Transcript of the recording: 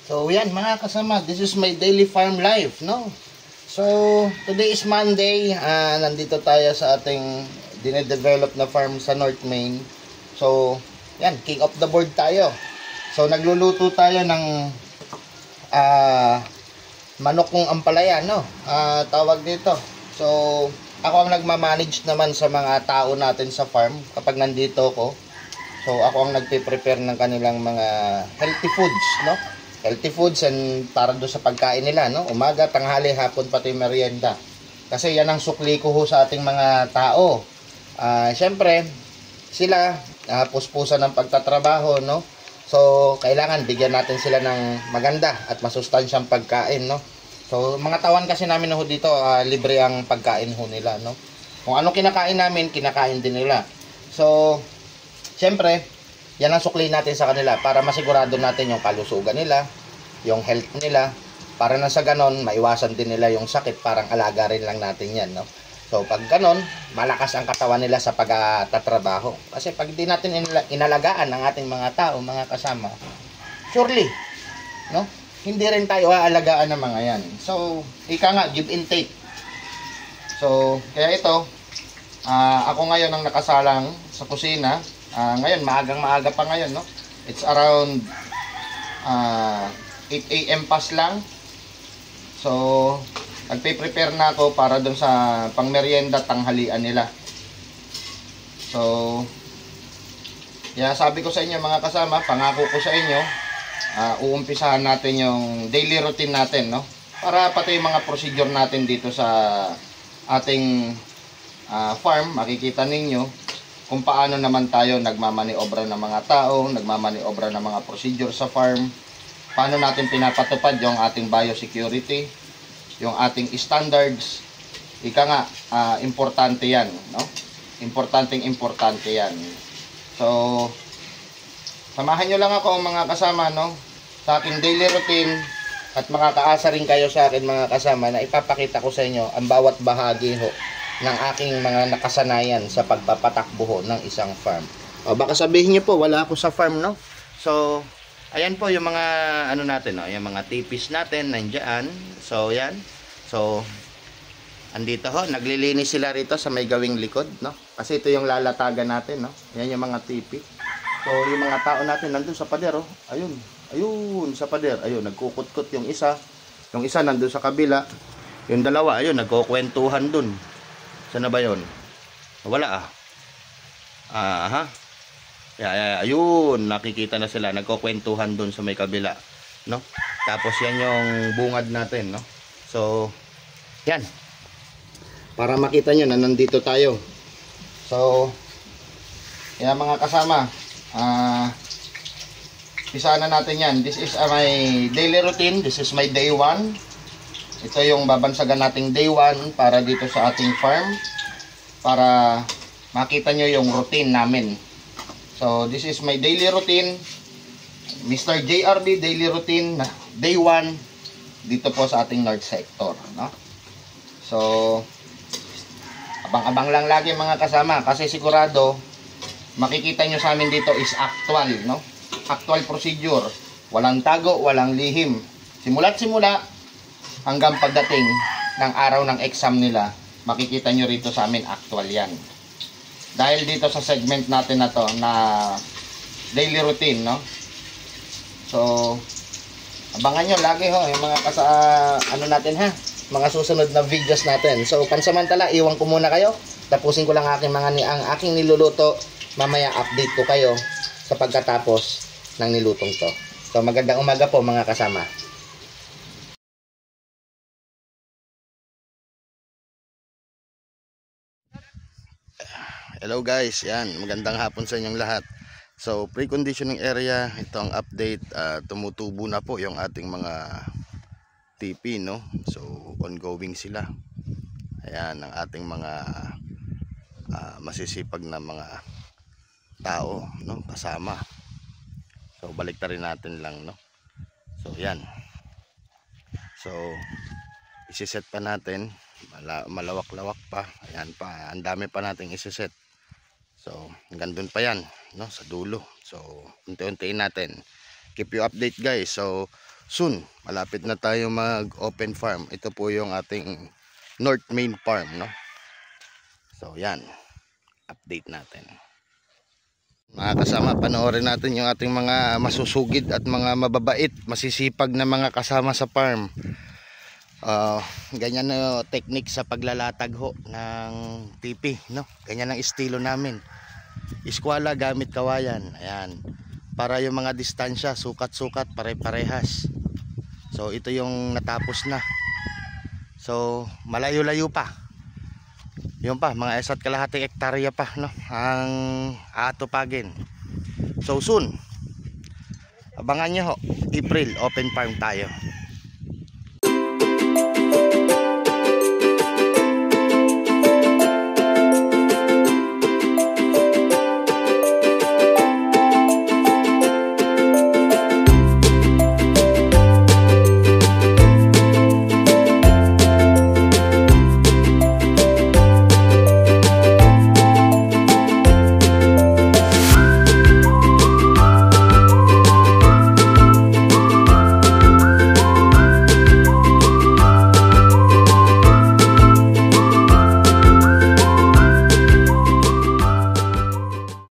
So yan mga kasama, this is my daily farm life, no? So today is Monday, nandito tayo sa ating dinedevelop na farm sa North Main. So yan, king of the board tayo. So nagluluto tayo ng manok kong ampalaya, no? Tawag dito. So ako ang nagmamanage naman sa mga tao natin sa farm kapag nandito ako. So ako ang nagpe-prepare ng kanilang mga healthy foods, no? Healthy foods and para do sa pagkain nila, no? Umaga, tanghali, hapon, pati merienda. Kasi yan ang sukli ko ho sa ating mga tao. Siyempre, sila puspusan ng pagtatrabaho, no? So, kailangan bigyan natin sila ng maganda at masustansyang pagkain, no? So, mga tawan kasi namin ho dito, libre ang pagkain ho nila, no? Kung ano kinakain namin, kinakain din nila. So, siyempre, yan ang sukli natin sa kanila para masigurado natin yung kalusugan nila, yung health nila, para na sa ganon, maiwasan din nila yung sakit, parang alaga rin lang natin yan, no? So, pag ganon, malakas ang katawan nila sa pagtatrabaho. Kasi pag di natin inalagaan ang ating mga tao, mga kasama, surely, no? Hindi rin tayo aalagaan ng mga yan. So, ika nga, give and take. So, kaya ito, ako ngayon ang nakasalang sa kusina. Ngayon, maaga pa ngayon, no? It's around 8 AM pas lang. So, nagpe-prepare na ako para dun sa pangmerienda tanghalian nila. So, sabi ko sa inyo mga kasama, pangako ko sa inyo, uumpisahan natin yung daily routine natin, no? Para pati yung mga procedure natin dito sa ating farm, makikita ninyo kung paano naman tayo nagmamaniobra ng mga tao, nagmamaniobra ng mga procedure sa farm, paano natin pinapatupad yung ating biosecurity, yung ating standards. Ika nga, importante yan, no? Importante yan. So, samahan nyo lang ako mga kasama, no? Sa aking daily routine, at makakaasa rin kayo sa akin mga kasama na ipapakita ko sa inyo ang bawat bahagi ho ng aking mga nakasanayan sa pagpapatakbo ng isang farm. O baka sabihin niyo po, wala ako sa farm, no? So, ayan po yung mga ano natin, no? Yung mga tipis natin nandiyan. So, yan. So, andito ho, naglilinis sila rito sa may gawing likod, no? Kasi ito yung lalatagan natin, no? Yan yung mga tipi. So, yung mga tao natin nandun sa pader, oh. Ayun sa pader. Ayun, nagkukutkot yung isa. Yung isa nandun sa kabila. Yung dalawa, ayun, nagkukwentuhan dun. Saan na ba yun? Wala ayun, nakikita na sila, nagkukwentuhan dun sa may kabila, no? Tapos yan yung bungad natin, no? So, yan. Para makita nyo na nandito tayo. So, yan mga kasama. Isa na natin yan. This is my daily routine. This is my day 1. Ito yung babansagan nating day 1 para dito sa ating farm. Para makita nyo yung routine namin. So, this is my daily routine. Mr. JRB daily routine day 1 dito po sa ating North Sector, no? So, abang-abang lang lagi mga kasama kasi sigurado makikita nyo sa amin dito is actual, no? Actual procedure. Walang tago, walang lihim. Simula't simula hanggang pagdating ng araw ng exam nila, makikita nyo rito sa amin, actual yan. Dahil dito sa segment natin na to, na daily routine, no? So, abangan nyo lagi ho, yung mga ano natin ha, mga susunod na videos natin. So, pansamantala, iwan ko muna kayo. Tapusin ko lang ang aking niluluto. Mamaya update ko kayo sa pagkatapos ng nilutong to. So, magandang umaga po mga kasama. Hello guys, yan, magandang hapon sa inyong lahat. So, pre-conditioning area, ito ang update. Tumutubo na po yung ating mga TP, no? So, ongoing sila. Ayan, ang ating mga masisipag na mga tao, no? Kasama. So, balik na rin natin lang, no? So, yan. So, isiset pa natin. Malawak-lawak pa. Ayan pa, ang dami pa nating isiset. So, hanggang dun pa yan, no, sa dulo. So, unti-untiin natin. Keep you update guys. So, soon, malapit na tayo mag open farm. Ito po yung ating North Main Farm, no? So yan, update natin. Mga kasama, panoorin natin yung ating mga masusugid at mga mababait, masisipag na mga kasama sa farm. Ganyan na technique sa paglalatag ho ng pipi, no? Ganyan ang estilo namin. Iskwala gamit kawayan. Ayan. Para yung mga distansya, sukat-sukat, pare-parehas. So ito yung natapos na. So malayo-layo pa. Yun pa, mga 1.5 hektarya pa, no, ang aatupagin. So soon, abangan nyo ho, April, open farm tayo.